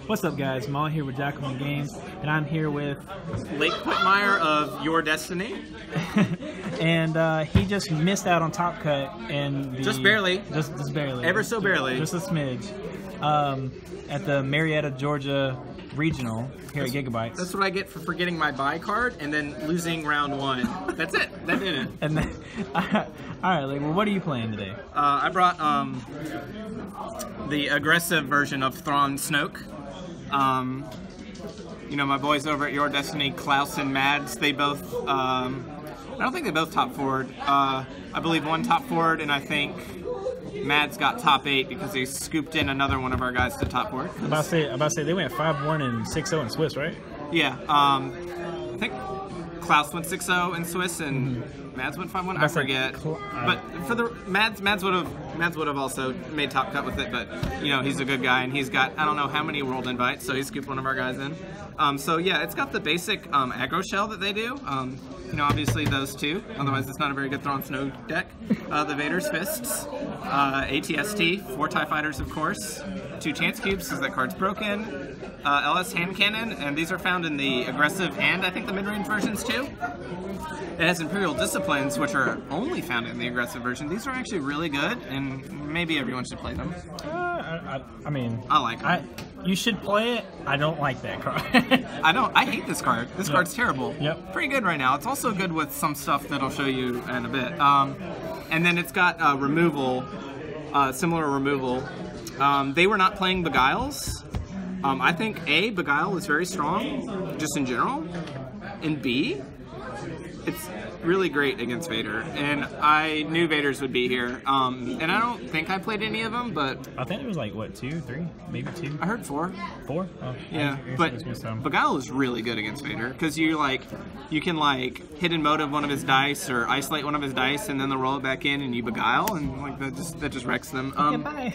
What's up, guys? I'm all here with Jackalmen Games, and I'm here with Lake Whitmire of Your Destiny. and he just missed out on Top Cut and just barely, just barely, ever so barely, just a smidge, at the Marietta, Georgia regional here at Gigabytes. That's what I get for forgetting my buy card and then losing round one. That's it. That did it. And then, all right, like, well, what are you playing today? I brought the aggressive version of Thrawn Snoke. You know, my boys over at Your Destiny, Klaus and Mads, they both, I don't think they both top forward. I believe one top forward, and I think Mads got top 8 because he scooped in another one of our guys to top forward. I'm about to say they went 5-1 and 6-0 in Swiss, right? Yeah, I think Klaus went 6-0 in Swiss and Mads went 5-1. I forget. But for the Mads would have also made top cut with it. But you know, he's a good guy and he's got I don't know how many world invites, so he scooped one of our guys in. So yeah, it's got the basic aggro shell that they do. You know, obviously those two. Otherwise, it's not a very good Thrawn Snoke deck. The Vader's Fists, ATST, 4 TIE Fighters, of course, 2 Chance Cubes because that card's broken, LS Hand Cannon, and these are found in the aggressive and I think the mid-range versions too. It has Imperial Disciplines, which are only found in the aggressive version. These are actually really good, and maybe everyone should play them. I mean, I like them. You should play it. I don't like that card. I hate this card. This card's terrible. Yep. Pretty good right now. It's also good with some stuff that I'll show you in a bit. And then it's got removal, similar removal. They were not playing Beguiles. I think A, Beguile is very strong, just in general. And B, it's really great against Vader, and I knew Vader's would be here. And I don't think I played any of them, but I think it was like what, 2, 3, maybe 2. I heard 4. 4? Oh, yeah, but Beguile is really good against Vader because you can hidden motive one of his dice or isolate one of his dice, and then they'll roll it back in, and you Beguile, and like that just wrecks them. Bye.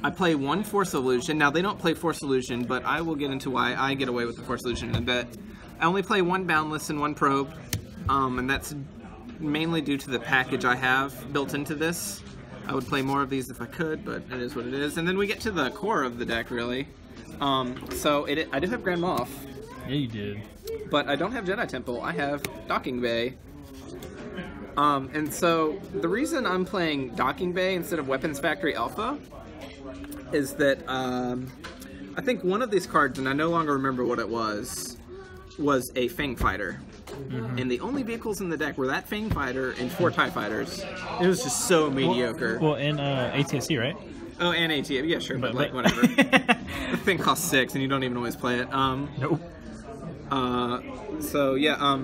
I play 1 Force Illusion. Now they don't play Force Illusion, but I will get into why I get away with the Force Illusion in a bit. I only play 1 Boundless and 1 Probe, and that's mainly due to the package I have built into this. I would play more of these if I could, but it is what it is. And then we get to the core of the deck, really. So I do have Grand Moff. Yeah, you did. But I don't have Jedi Temple. I have Docking Bay. And so the reason I'm playing Docking Bay instead of Weapons Factory Alpha is that I think one of these cards, and I no longer remember what it was a Fang Fighter. And the only vehicles in the deck were that Fang Fighter and 4 TIE Fighters. It was just so mediocre. Well, and ATSC, right? Oh, and ATSC, yeah, sure, but like, whatever. The thing costs 6, and you don't even always play it. Nope. So, yeah,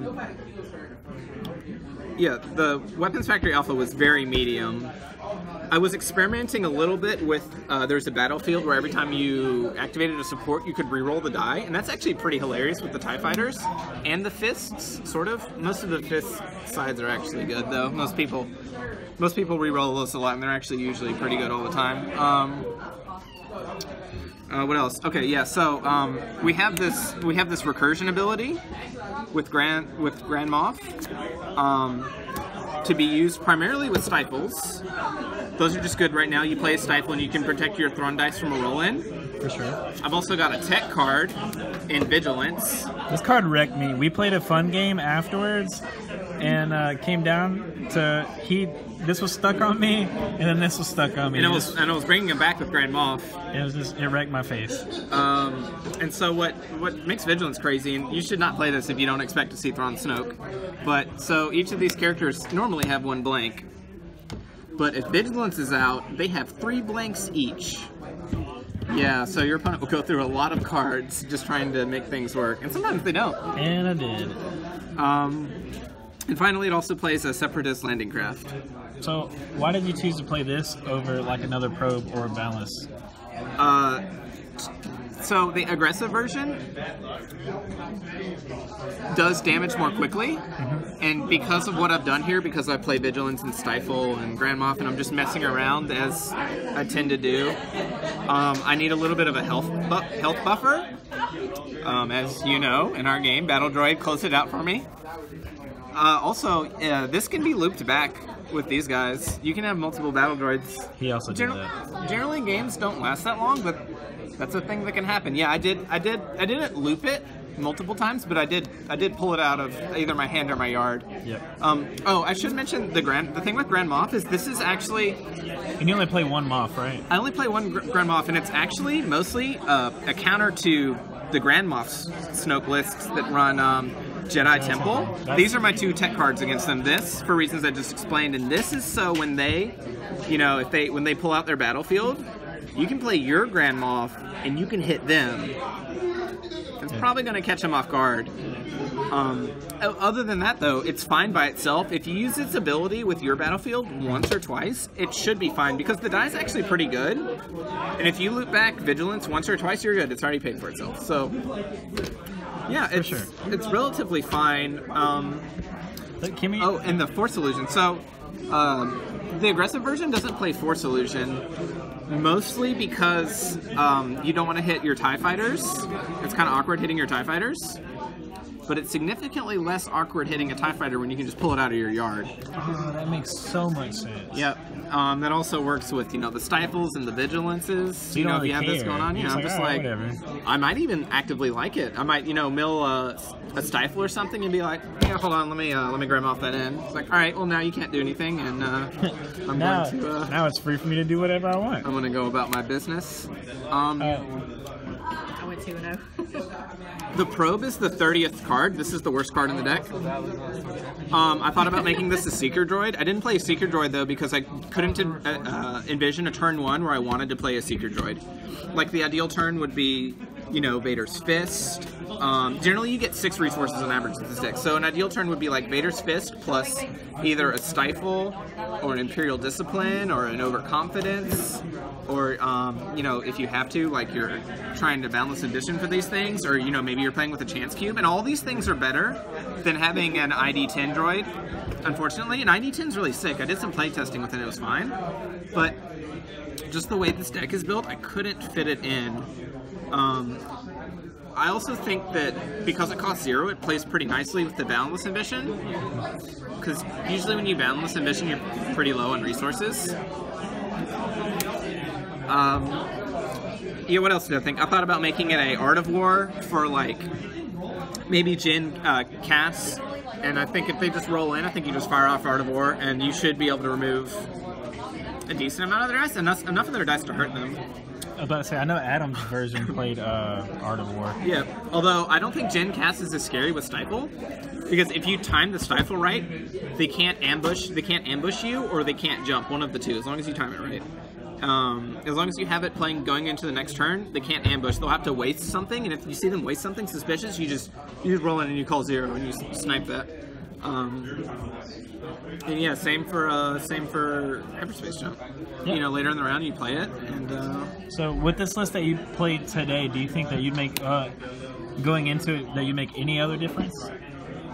yeah, the Weapons Factory Alpha was very medium. I was experimenting a little bit with, there's a battlefield where every time you activated a support, you could re-roll the die, and that's actually pretty hilarious with the TIE Fighters. And the Fists, sort of. Most of the Fist sides are actually good, though. Most people re-roll those a lot, and they're actually usually pretty good all the time. What else? Okay, yeah, so we have this recursion ability with Grand Moff. To be used primarily with Stifles. Those are just good right now. You play a Stifle and you can protect your Thrawn dice from a roll-in. For sure. I've also got a Tech card in Vigilance. This card wrecked me. We played a fun game afterwards and came down to this was stuck on me, and then this was stuck on me. And I was bringing him back with Grand Moff. It wrecked my face. And so what makes Vigilance crazy, and you should not play this if you don't expect to see Thrawn Snoke, but so each of these characters normally have 1 blank, but if Vigilance is out, they have 3 blanks each. Yeah, so your opponent will go through a lot of cards just trying to make things work, and sometimes they don't. And I did. And finally, it also plays a Separatist Landing Craft. So, why did you choose to play this over like another Probe or a Boundless? So the aggressive version does damage more quickly, and because of what I've done here, because I play Vigilance and Stifle and Grand Moff, and I'm just messing around as I tend to do, I need a little bit of a health buffer. As you know, in our game, Battle Droid closed it out for me. Also, this can be looped back with these guys. You can have multiple battle droids. He also did that. Generally, games don't last that long, but that's a thing that can happen. Yeah, I didn't loop it multiple times, but I did pull it out of either my hand or my yard. Yep. Oh, I should mention the thing with Grand Moff is this is actually. And you only play one Moff, right? I only play one Grand Moff, and it's actually mostly a counter to the Grand Moff's Snoke lists that run Jedi Temple. These are my 2 tech cards against them. This, for reasons I just explained, and this is so when they, when they pull out their battlefield, you can play your Grand Moff, and you can hit them. It's probably going to catch them off guard. Other than that, though, it's fine by itself. If you use its ability with your battlefield once or twice, it should be fine, because the die is actually pretty good. And if you loop back Vigilance once or twice, you're good. It's already paid for itself. So, yeah, it's relatively fine. Oh, and the Force Illusion. So, the aggressive version doesn't play Force Illusion, mostly because you don't want to hit your TIE Fighters. It's kind of awkward hitting your TIE Fighters. But it's significantly less awkward hitting a TIE Fighter when you can just pull it out of your yard. Oh, that makes so much sense. Yep. That also works with, the Stifles and the Vigilances. So you don't really if you have care. this going on, I'm just like, I might even actively like it. I might, mill a Stifle or something and be like, yeah, hold on, let me grab off that end. It's like, all right, well, now you can't do anything, and now it's free for me to do whatever I want. I'm going to go about my business. I went 2-0. The Probe is the 30th card. This is the worst card in the deck. I thought about making this a Seeker Droid. I didn't play a Seeker Droid, though, because I couldn't envision a turn 1 where I wanted to play a Seeker Droid. Like, the ideal turn would be, Vader's Fist. Generally, you get 6 resources on average with this deck. So an ideal turn would be, like, Vader's Fist plus either a Stifle or an Imperial Discipline or an Overconfidence. Or, if you have to, like, you're trying to balance addition for these things, or, maybe you're playing with a Chance Cube, and all these things are better than having an ID-10 droid, unfortunately. And ID-10's really sick. I did some play testing with it, and it was fine. But just the way this deck is built, I couldn't fit it in. I also think that because it costs 0, it plays pretty nicely with the Boundless Ambition. Because usually when you Boundless Ambition, you're pretty low on resources. Yeah, what else did I think? I thought about making it a Art of War for, like, maybe Jin, Cass, and I think if they just roll in, I think you just fire off Art of War, and you should be able to remove a decent amount of their dice, enough of their dice to hurt them. I was about to say, I know Adam's version played Art of War. Yeah, although I don't think Jin Cass is as scary with Stifle, because if you time the Stifle right, they can't ambush you, or they can't jump, one of the two, as long as you time it right. As long as you have it playing going into the next turn, they can't ambush. They'll have to waste something, and if you see them waste something suspicious, you just roll in and you call 0 and you snipe that. And yeah, same for hyperspace jump. Yep. Later in the round you play it, and so with this list that you played today, do you think that you'd make going into it that you make any other difference?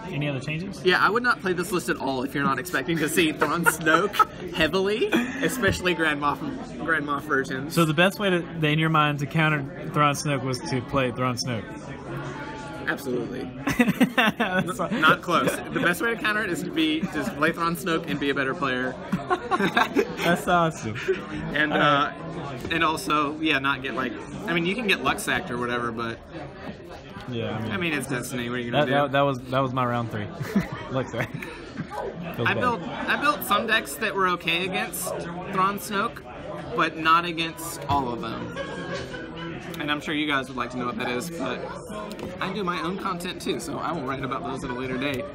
Any other changes? Yeah, I would not play this list at all if you're not expecting to see Thrawn Snoke heavily, especially Grand Moff versions. So the best way in your mind to counter Thrawn Snoke was to play Thrawn Snoke? Absolutely. Not close. The best way to counter it is to just play Thrawn Snoke and be a better player. That's awesome. And also, yeah, not get you can get Luck Sacked or whatever, but yeah, I mean it's Destiny. What are you gonna do? That was my round 3. Looks like. I built some decks that were okay against Thrawn Snoke, but not against all of them. And I'm sure you guys would like to know what that is, but I do my own content too, so I will write about those at a later date.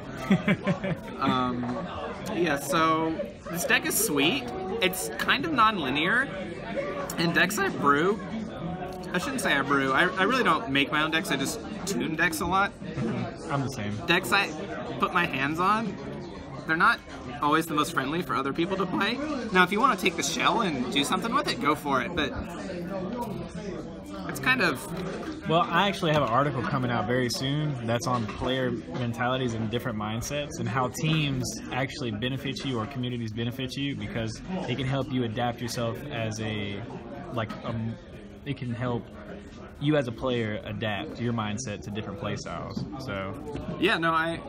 Yeah, so this deck is sweet. It's kind of non-linear, and decks I brew. I shouldn't say I brew. I really don't make my own decks. I just tune decks a lot. I'm the same. Decks I put my hands on, they're not always the most friendly for other people to play. Now, if you want to take the shell and do something with it, go for it. But it's kind of... Well, I actually have an article coming out very soon that's on player mentalities and different mindsets and how teams actually benefit you or communities benefit you, because it can help you adapt yourself as it can help you as a player adapt your mindset to different play styles. So yeah, no, I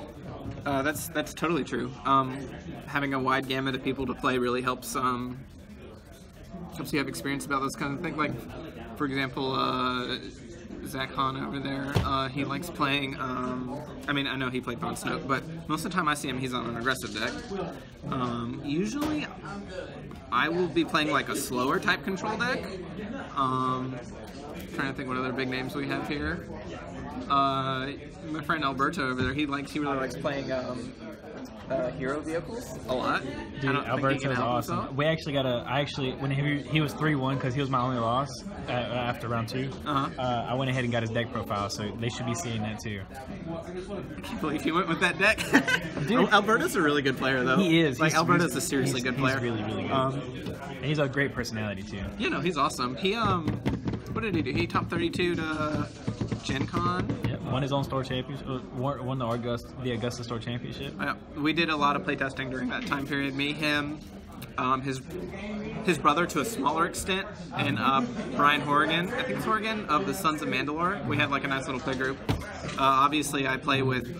That's totally true. Having a wide gamut of people to play really helps you have experience about those kind of things. Like, for example, Zach Hahn over there, he likes playing, I mean, I know he played Thrawn Snoke, but most of the time I see him, he's on an aggressive deck. Usually, I will be playing like a slower type control deck. Trying to think what other big names we have here. My friend Alberto over there, he really likes playing hero vehicles a lot. Dude, Alberto's awesome. We actually when he was 3-1 because he was my only loss after round 2. I went ahead and got his deck profile, so they should be seeing that too. I can't believe he went with that deck. Dude, Alberto's a really good player, though. He is. Like, Alberto's a seriously good player. He's really, really good. And he's a great personality too. You know, he's awesome. He what did he do? He top 32 to Gen Con. Yeah, won his own store championship. Won the Augusta Store Championship. Yeah, we did a lot of playtesting during that time period. Me, him, his brother to a smaller extent, and Brian Horrigan, I think it's Horrigan, of the Sons of Mandalore. We had like a nice little play group. Obviously, I play with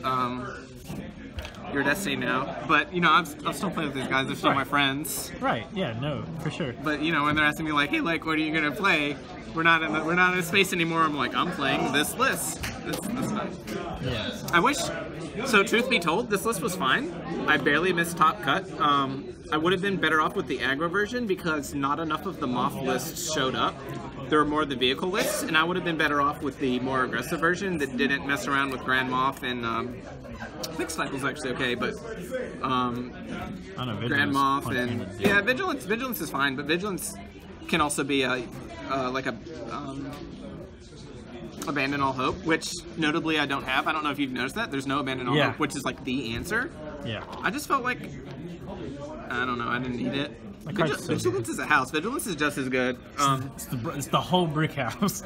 Your Destiny now, but you know, I'm still playing with these guys. They're still my friends. Right? Yeah. No, for sure. But you know, when they're asking me like, "Hey, like, what are you gonna play?" We're not in a space anymore. I'm like, I'm playing this list. This stuff. Yeah. I wish. So, truth be told, this list was fine. I barely missed top cut. I would have been better off with the aggro version because not enough of the Moth lists showed up. There were more of the vehicle lists, and I would have been better off with the more aggressive version that didn't mess around with Grand Moth and. I think Stifle's actually okay, but Grand Moth and Vigilance is fine, but Vigilance can also be Abandon All Hope, which notably I don't have. I don't know if you've noticed that. There's no Abandon All Hope, which is like the answer. Yeah. I just felt like, I don't know, I didn't need it. Vigilance is a house. Vigilance is just as good. It's the whole brick house.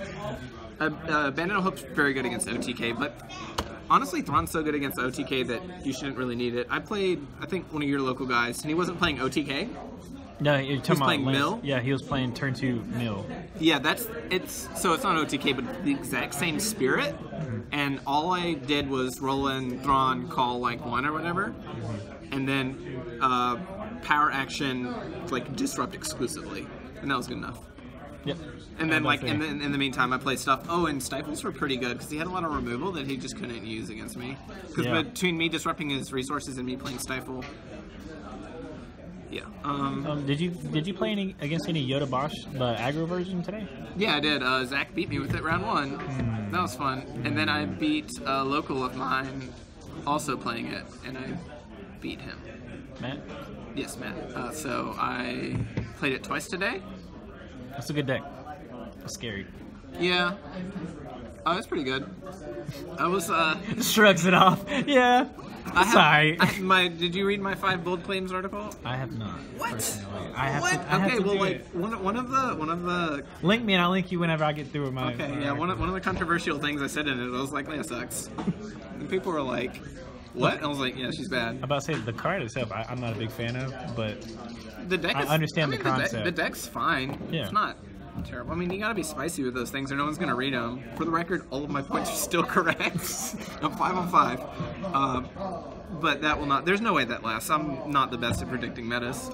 Abandon All Hope's very good against OTK, but honestly, Thrawn's so good against OTK that you shouldn't really need it. I played, I think, one of your local guys, and he wasn't playing OTK. No, you're talking about playing Mill? Yeah, he was playing turn 2 Mill. Yeah, it's not OTK, but the exact same spirit. And all I did was roll in Thrawn, call like 1 or whatever, and then power action like disrupt exclusively, and that was good enough. Yep. And then like in the meantime, I played stuff. Oh, and Stifles were pretty good because he had a lot of removal that he just couldn't use against me. Because between me disrupting his resources and me playing Stifle. Yeah. Did you play against any Yoda Bosch, the aggro version today? Yeah, I did. Zach beat me with it round 1. That was fun. And then I beat a local of mine also playing it, and I beat him. Matt? Yes, Matt. So I played it twice today. That's a good deck. That's scary. Yeah. Oh, it's pretty good. I was shrugs it off. Yeah. Sorry. Did you read my 5 bold claims article? I have not. What? Personally. Okay, well, like one of the link me and I'll link you whenever I get through with my. Okay, yeah. One of the controversial things I said in it, I was like, Leia sucks, and people were like, "What?" And I was like, "Yeah, she's bad." I'm about to say the card itself, I'm not a big fan of, but the deck. I understand the concept. The deck's fine. Yeah. It's not terrible. I mean, you gotta be spicy with those things or no one's gonna read them. For the record, all of my points are still correct. I'm 5 on 5. But that will not, there's no way that lasts. I'm not the best at predicting metas.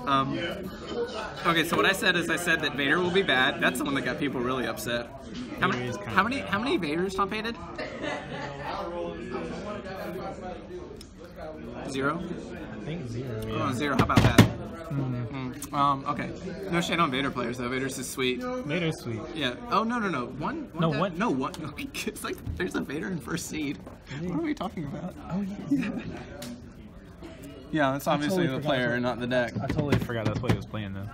Okay, so what I said is I said that Vader will be bad. That's the one that got people really upset. How many Vaders top 8'd? 0? I think 0. Yeah. Oh, 0. How about that? Okay. No shade on Vader players though. Vader's is sweet. Vader's sweet. Yeah. Oh no. One. It's like there's a Vader in first seed. What are we talking about? Oh yeah. Yeah, that's obviously the player and not the deck. I totally forgot that's what he was playing though.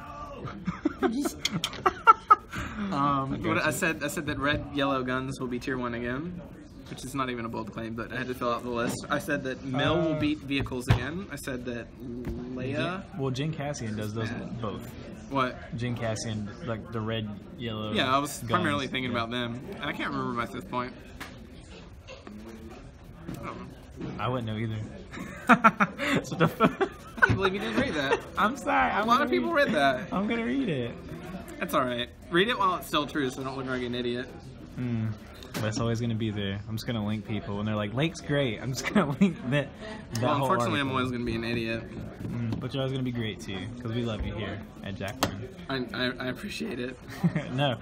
I said that red yellow guns will be tier 1 again. Which is not even a bold claim, but I had to fill out the list. I said that Mill will beat vehicles again. I said that Leia... Well, Jin Cassian does those both. What? Jin Cassian, like the red, yellow... Yeah, I was primarily thinking about them. And I can't remember my 5th point. I don't know. I wouldn't know either. I can't believe you didn't read that. I'm sorry. A lot of people read that. I'm going to read it. That's alright. Read it while it's still true, so don't look like an idiot. That's always going to be there. I'm just going to link people, and they're like, "Link's great." I'm just going to link that. Well, whole unfortunately, I'm article. always going to be an idiot. But you're always going to be great too, because we love you here at Jackalmen. I appreciate it. No,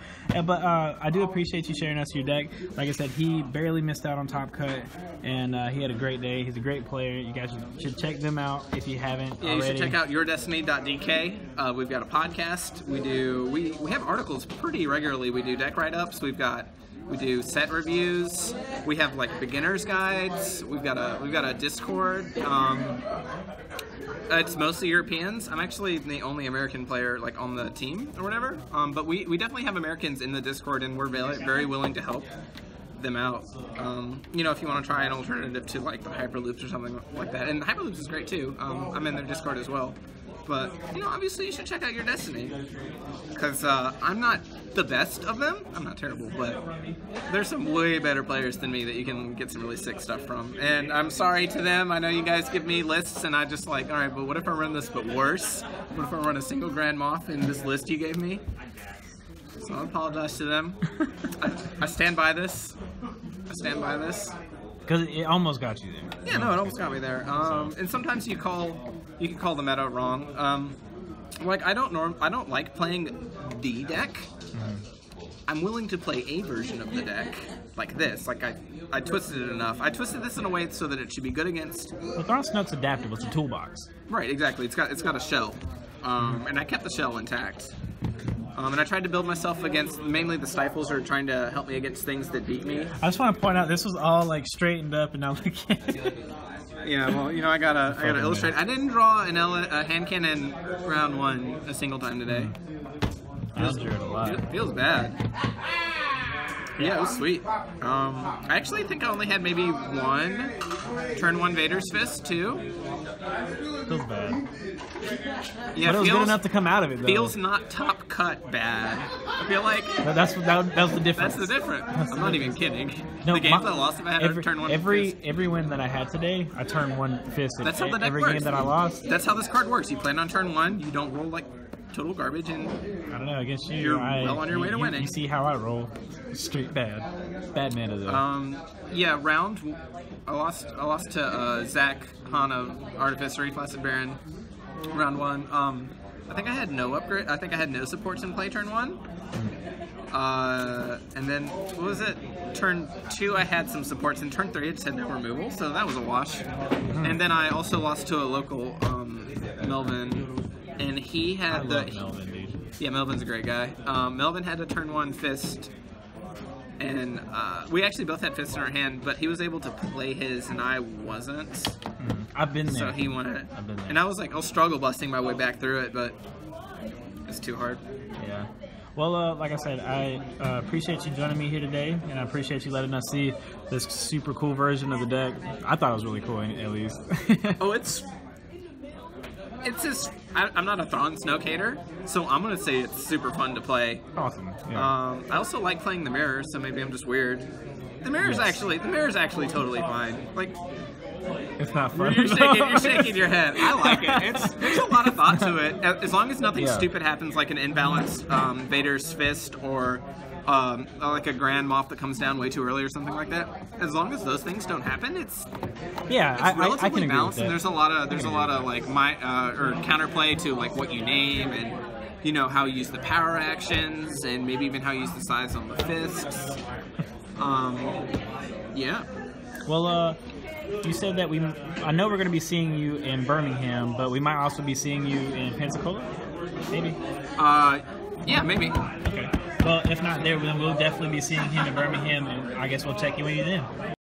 but I do appreciate you sharing us your deck. Like I said, he barely missed out on Top Cut, and he had a great day. He's a great player. You guys should check them out if you haven't Yeah, already. you should check out yourdestiny.dk. We've got a podcast. We have articles pretty regularly. We do deck write-ups. We do set reviews. We have like beginners guides. We've got a Discord. It's mostly Europeans. I'm actually the only American player like on the team or whatever. But we definitely have Americans in the Discord, and we're very, very willing to help them out. You know, if you want to try an alternative to like the Hyperloops or something like that. And Hyperloops is great too. I'm in their Discord as well. But, you know, obviously you should check out Your Destiny. Because I'm not the best of them. I'm not terrible, but there's some way better players than me that you can get some really sick stuff from. And I'm sorry to them. I know you guys give me lists, and I just like, all right, but what if I run this but worse? What if I run a single Grand Moff in this list you gave me? So I apologize to them. I stand by this. I stand by this. Because it almost got you there. Yeah, no, it almost got me there. And sometimes you can call the meta wrong. Like I don't like playing the deck. I'm willing to play a version of the deck like this. Like I twisted it enough. I twisted this in a way so that it should be good against. Well, Thrawn Snoke's adaptable. It's a toolbox. Right, exactly. It's got a shell, and I kept the shell intact. And I tried to build myself against, mainly the stifles are trying to help me against things that beat me. I just want to point out this was all like straightened up, and now look at it. Yeah, well, you know, I gotta illustrate. I didn't draw a hand cannon round one a single time today. I drew it a lot. It feels bad. Yeah, it was sweet. I actually think I only had maybe one turn one Vader's Fist too. Feels bad. Yeah, But it was good enough to come out of it, though. Feels not top cut bad. I feel like That was the difference. that's the difference. I'm not even kidding. No, The games I lost, if I had to turn one fist. every win that I had today, I turned one fist. That's how the deck every works. game that I lost, That's how this card works. You plan on turn one, you don't roll like total garbage, and I don't know, against you, You're well on your way to winning. You see how I roll. Straight bad mana though. yeah, round. I lost to Zach Han of Artificer, Flaccid Baron. Round one. I think I had no upgrade. I think I had no supports in play turn one. And then what was it? Turn two, I had some supports. In turn three, I just had no removal, so that was a wash. And then I also lost to a local Melvin, and he had Melvin, dude. Yeah, Melvin's a great guy. Melvin had to turn one fist, and we actually both had fists in our hand, but he was able to play his, and I wasn't. I've been there. So he won it. I've been there. And I was like, I'll struggle busting my way back through it, but it's too hard. Yeah. Well, like I said, I appreciate you joining me here today, and I appreciate you letting us see this super cool version of the deck. I thought it was really cool, at least. Oh, it's just, I'm not a Thrawn Snoke hater, so I'm gonna say it's super fun to play. Awesome. Yeah. I also like playing the mirror, so maybe I'm just weird. The mirror's actually totally fine. Like, It's not fun. you're shaking your head. I like it. There's a lot of thought to it. As long as nothing stupid happens, like an imbalanced Vader's Fist or like a Grand Moff that comes down way too early or something like that. As long as those things don't happen, it's relatively I can agree balanced. with that. And there's a lot of like or counterplay to like what you name and you know how you use the power actions and maybe even how you use the size on the fists. Yeah. Well, you said that I know we're going to be seeing you in Birmingham, but we might also be seeing you in Pensacola, maybe? Yeah, maybe. Okay. Well, if not there, then we'll definitely be seeing him in Birmingham, and I guess we'll check in with you then.